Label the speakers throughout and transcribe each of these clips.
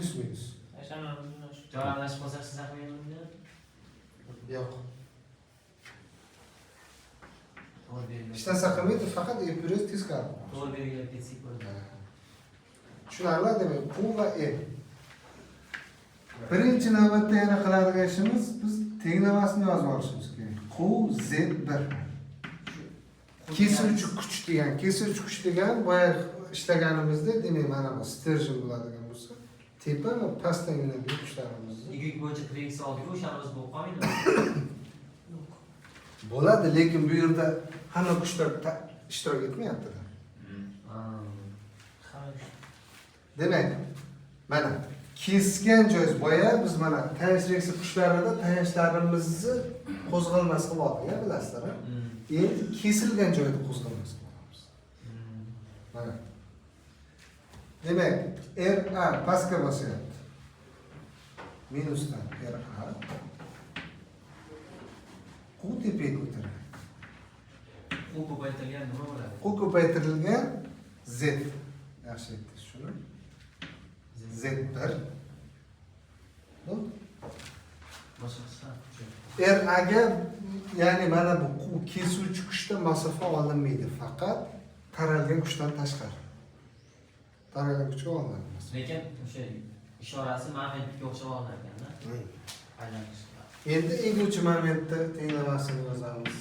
Speaker 1: plus minus.
Speaker 2: Joylashib qolsak siz aqlingizni?
Speaker 1: Yo'q.
Speaker 2: To'g'ri belgilab.
Speaker 1: Hech narsa qilmaydi, faqat imperiyoz teskari.
Speaker 2: To'g'ri belgilab ketsak bo'ladi.
Speaker 1: Tushunarli, demak, Q va E. Birinchi navbatda yana qiladigan ishimiz biz tenglamasini yozib olishimiz kerak. Q Z1. Kesuvchi kuch degan, kesuvchi kuch degan boya ishlaganimizda, demak, mana bu sterjin bo'ladigan bo'lsa, tepa va pastdan yo'nalgan kuchlarimizni
Speaker 2: Yuk bo'yicha treks oldik, o'shamiz bo'lib qolmaydimi?
Speaker 1: bo'ladi, lekin bu yerda hamma kuchlar ishtirok etmayapti. Demak, mana kesgan joyimiz boya biz mana tayanch reksi kuchlarida tayanchlarimizni qo'zg'almas qilib oldik, bilasizlar. Endi kesilgan joyda qo'zg'almas qilamiz. Mana. Demak, RA pastga bosyapti. Minusdan RA. Q tepaga ko'tariladi.
Speaker 2: U ko'paytirilgan nima bo'ladi?
Speaker 1: Q ko'paytirilgan Z. Yaxshi aytdingiz shuni. Z1. Bo'ldi. RA ga, ya'ni mana bu kesuvchi kuchdan masofa olinmaydi, faqat taralgan kuchdan tashqari. Taralgan kuchga olinadi.
Speaker 2: Lekin o'sha ishorasi momentga o'xshab olinadi ekanda. Aylanish.
Speaker 1: Endi eguvchi momentda tenglamasini yozamiz.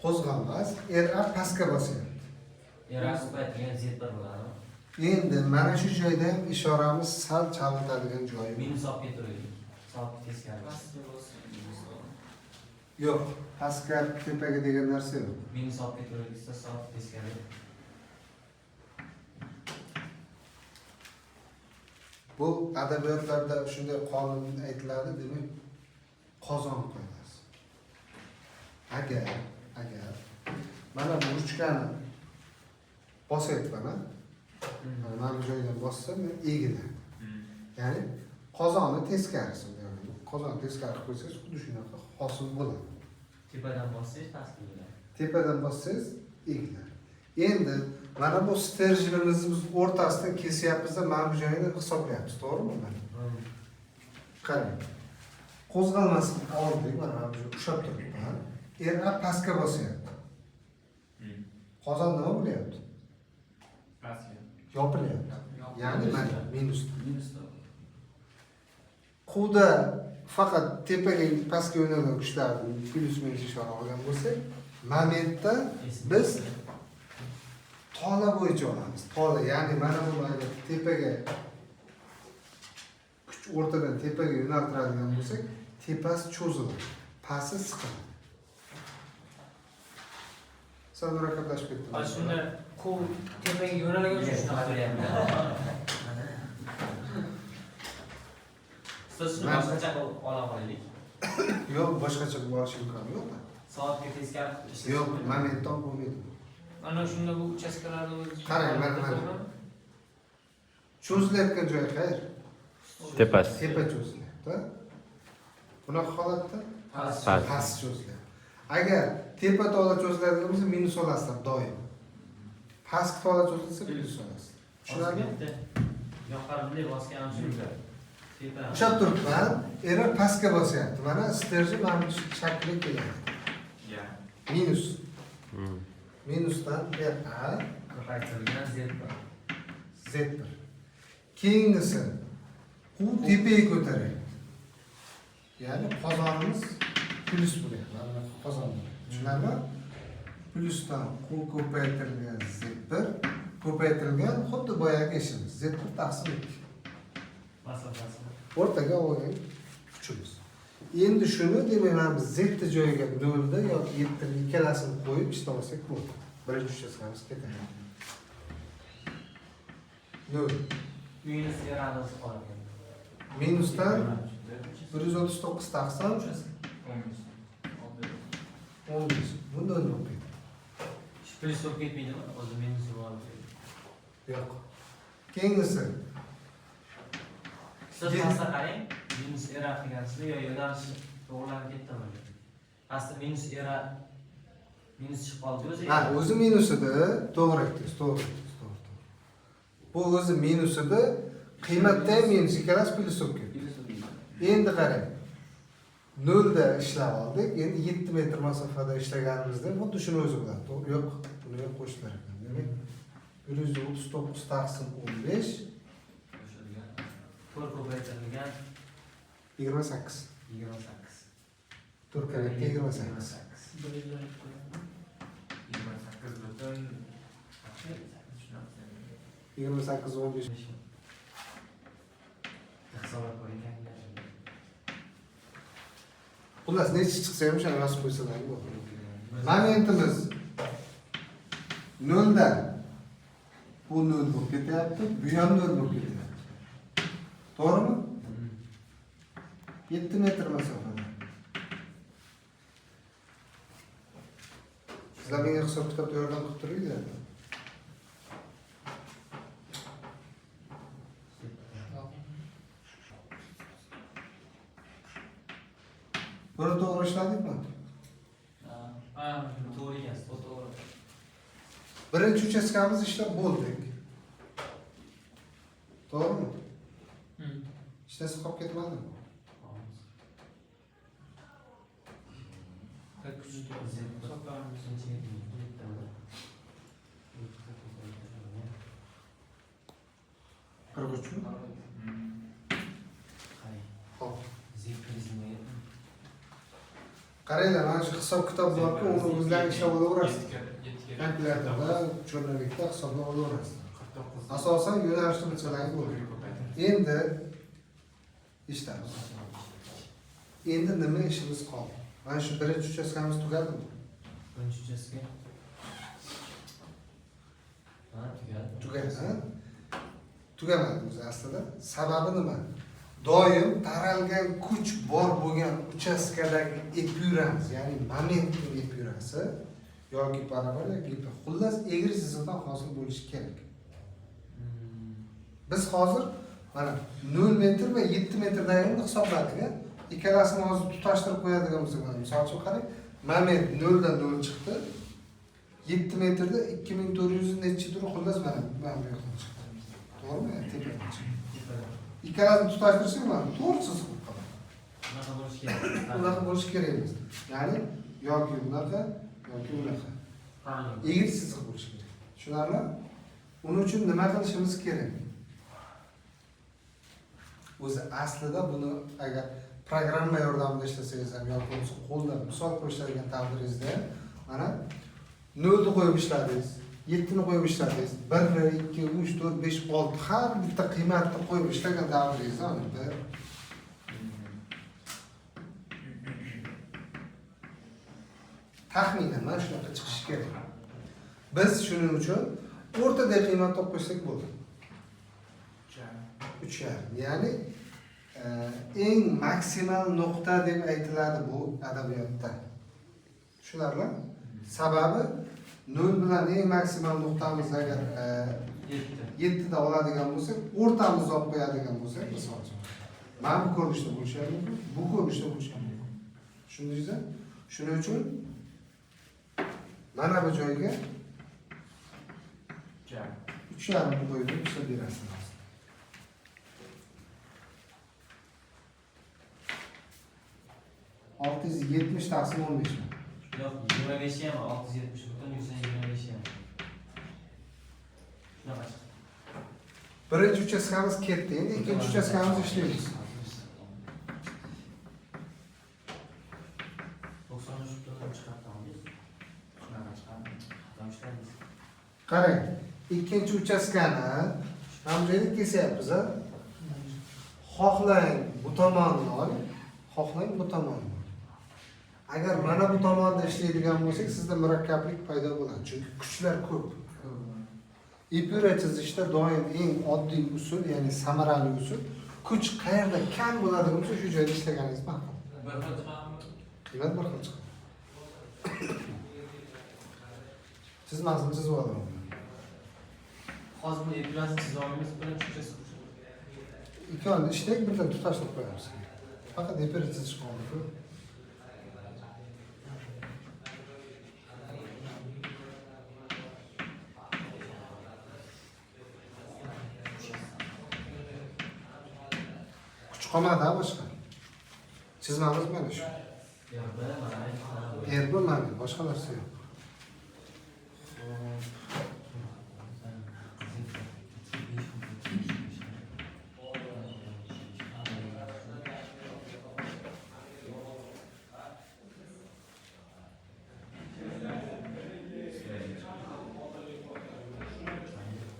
Speaker 1: Qo'zg'almas, RA pastga bosyapti.
Speaker 2: RA ko'paytirilgan Z1 bo'ladi.
Speaker 1: Endi mana shu joyda ham ishoramiz sal chalg'itadigan joyi.
Speaker 2: Minus olib keturaylik. Soat teskari.
Speaker 1: Yo'q, pastga tepaga degan narsa yo'q.
Speaker 2: Minus olib keturaylik, soat teskari.
Speaker 1: Bu adabiyotlarda shunday qonun aytiladi, demak, qozon qoidasi. Agar mana bu ruchkani bosyapman, mana bu joydan bossam, egiladi. Ya'ni qozonni teskarisi, ya'ni qozonni teskari qo'ysangiz, xuddi shunaqa hosil bo'ladi.
Speaker 2: Tepadan bossangiz pastga bo'ladi.
Speaker 1: Tepadan bossangiz egiladi. Endi mana bu sterjinimizni biz o'rtasidan kesyapmiz-da, mana bu joyini hisoblayapmiz, to'g'rimi? Mana. Qarang. Qo'zg'almasini oldik, mana bu joy ushlab turibdi. RA pastga bosyapti. Qozon nima bo'lyapti?
Speaker 2: Pastga.
Speaker 1: Yopilyapti. Ya'ni mana minusda. Qda faqat tepaga pastga yo'nalgan kuchlarni plus minus ishora olgan bo'lsak, momentda biz tola bo'yicha olamiz. Tola, ya'ni mana bu tepaga kuch o'rtadan tepaga yo'naltiradigan bo'lsak, tepasi cho'ziladi, pasti siqiladi. Sal murakkablashib ketdi.
Speaker 3: Ana shunda Q tepaga yo'nalgan uchun shunaqa beryapti.
Speaker 2: Siz shuni boshqacha ola qolaylik.
Speaker 1: Yo'q, boshqacha bo'lish imkoni yo'q.
Speaker 2: Soatga teskari ishlash.
Speaker 1: Yo'q, momentdan bo'lmaydi.
Speaker 3: Ana shunda bu uchastkalarni o'zi.
Speaker 1: Qarang, mana. Cho'zilayotgan joy qayer?
Speaker 4: Tepasi.
Speaker 1: Tepa cho'zilyapti. Bunaqa holatda past cho'zilyapti. Agar tepa tola cho'ziladigan bo'lsa, minus olasizlar doim. Past tola cho'zilsa, plus olasiz. Tushunarlimi?
Speaker 2: Yoqar bunday bosgan ham shunday.
Speaker 1: Ushlab turibman, era pastga bosyapti. Mana sterjin mana bu shaklga keladi. Minus. Minusdan RA
Speaker 2: ko'paytirilgan Z1.
Speaker 1: Z1. Keyingisi u tepaga ko'taryapti. Ya'ni qozonimiz plus bo'lyapti. Mana qozon. Tushunarlimi? Plusdan Q ko'paytirilgan Z1 ko'paytirilgan xuddi boyagi ishimiz. Z1 taqsim 2.
Speaker 2: Masofasi.
Speaker 1: O'rtaga olgan kuchimiz. Endi shuni demak, mana biz Z joyiga 0 da yoki 7 ni ikkalasini qo'yib ishlasak bo'ladi. Birinchi uchastkamiz ketadi. 0.
Speaker 2: Minus yaramiz qolgan.
Speaker 1: Minusdan 139 taqsim 15. Bunda nima bo'ladi?
Speaker 2: Plus bo'lib ketmaydimi? O'zi minus bor.
Speaker 1: Yo'q. Keyingisi.
Speaker 2: Siz pastda qarang, minus era qilgansizda yo yo'nalishi to'g'rilanib ketdimi? Pastda minus era minus chiqib qoldi o'zi.
Speaker 1: Ha, o'zi minusida, to'g'ri aytdingiz, to'g'ri. Bu o'zi minusida, qiymatda ham minus, ikkalasi plyusovka. Endi qarang. 0 da ishlab oldik. Endi 7 metr masofada ishlaganimizda xuddi shuni o'zi bo'ladi. To'g'ri? Yo'q, buni ham qo'shdilar ekan. Demak, 139 taqsim 15
Speaker 2: 4 ko'paytirilgan
Speaker 1: 28.
Speaker 2: 28.
Speaker 1: 4 karakter 28.
Speaker 2: 28 butun
Speaker 1: 28 15.
Speaker 2: hisoblab qo'ygan.
Speaker 1: Xullas, necha chiqsa ham shuni yozib qo'ysalar bo'ladi. Momentimiz 0 dan bu 0 bo'lib ketyapti, bu ham 0 bo'lib ketyapti. To'g'rimi? 7 metr masofada. Sizlar menga hisob kitobda yordam qilib turinglar. Buni to'g'ri ishladikmi?
Speaker 2: To'g'ri ekansiz, to'g'ri.
Speaker 1: Birinchi uchastkamizni ishlab bo'ldik. To'g'rimi? Hech narsa qolib ketmadimi? Qirq uchmi? Xo'p. Qaranglar, mana shu hisob kitob borku, uni o'zlaring ishlab olaverasiz. Kalkulyatorda, jo'rnalikda hisoblab olaverasiz. Asosan yo'nalishni bilsalaringiz bo'ladi. Endi eshitamiz. Endi nima ishimiz qoldi? Mana shu birinchi uchastkamiz tugadimi?
Speaker 2: Birinchi uchastka.
Speaker 1: Tugadi. Tugamadi o'zi aslida. Sababi nima? Doim taralgan kuch bor bo'lgan uchastkadagi epyuramiz, ya'ni momentning epyurasi yoki baravar yoki xullas egri chiziqdan hosil bo'lishi kerak. Biz hozir mana 0 metr va 7 metrdan hisobladik. Ikkalasini hozir tutashtirib qo'yadigan bo'lsak, misol uchun qarang, moment 0 dan 0 chiqdi. 7 metrda 2400 nechidir xullas mana bu yoqdan chiqdi. To'g'rimi? Tepadan chiqdi. Ikkalasini tutashtirsak mana to'g'ri chiziq bo'lib qoladi.
Speaker 2: Unaqa bo'lishi kerak.
Speaker 1: Unaqa bo'lishi kerak emas. Ya'ni yoki unaqa yoki unaqa. Egri chiziq bo'lishi kerak. Tushunarli? Uning uchun nima qilishimiz kerak? O'zi aslida buni agar programma yordamida ishlasangiz ham yoki bo'lmasa qo'lda misol qo'yishadigan taqdiringizda mana 0 ni qo'yib ishladingiz, 7 ni qo'yib ishladingiz, 1, 2, 3, 4, 5, 6 har bitta qiymatni qo'yib ishlagan taqdiringizda unda taxminan mana shunaqa chiqishi kerak. Biz shuning uchun o'rtadagi qiymat topib qo'ysak bo'ladi. 3,5. Ya'ni eng maksimal nuqta deb aytiladi bu adabiyotda. Tushunarli? Sababi 0 bilan eng maksimal nuqtamiz agar 7 da oladigan bo'lsak, o'rtamizda olib qo'yadigan bo'lsak, misol uchun. Mana bu ko'rinishda bo'lishi mumkin, bu ko'rinishda bo'lishi mumkin. Tushundingizmi? Shuning uchun mana bu joyga 3,5 qo'yib ishlab berasiz. 670 taqsim 15 mi?
Speaker 2: Yo'q, 25 ham 670 butun 125 ham. Shunaqa chiqdi.
Speaker 1: Birinchi uchastkamiz ketdi, endi ikkinchi uchastkamizni ishlaymiz.
Speaker 2: 93 butun chiqartamiz. Shunaqa chiqadi. Xato ishlaymiz.
Speaker 1: Qarang, ikkinchi uchastkani mana bu yerda kesyapmiz. Xohlang bu tomonni oling, xohlang bu tomonni. Agar mana bu tomonda ishlaydigan bo'lsak, sizda murakkablik paydo bo'ladi. Chunki kuchlar ko'p. Epyura chizishda doim eng oddiy usul, ya'ni samarali usul, kuch qayerda kam bo'ladigan bo'lsa, shu joyda ishlaganingiz ma'qul.
Speaker 2: Bir xil chiqadimi?
Speaker 1: Qiymat bir xil chiqadi. Chizmasini chizib olaman.
Speaker 2: Hozir buni epyurasini chiza olmaymiz, birinchi uchastka.
Speaker 1: Ikkovini ishlaylik, birdan tutashtirib qo'yamiz. Faqat epyura chizish qoldi-ku. Chiqamadi boshqa. Chizmamiz mana shu. Erbi mana boshqa narsa yo'q.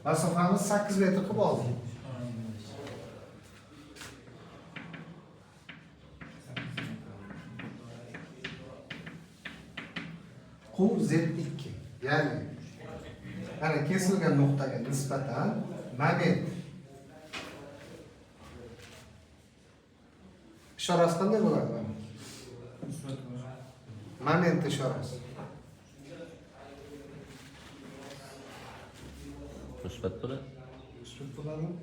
Speaker 1: Masofamiz 8 metr qilib oldik. Qum Z2. Ya'ni mana kesilgan nuqtaga nisbatan moment ishorasi qanday bo'ladi mana? Moment ishorasi.
Speaker 4: Musbat bo'ladi.
Speaker 1: Musbat bo'ladimi?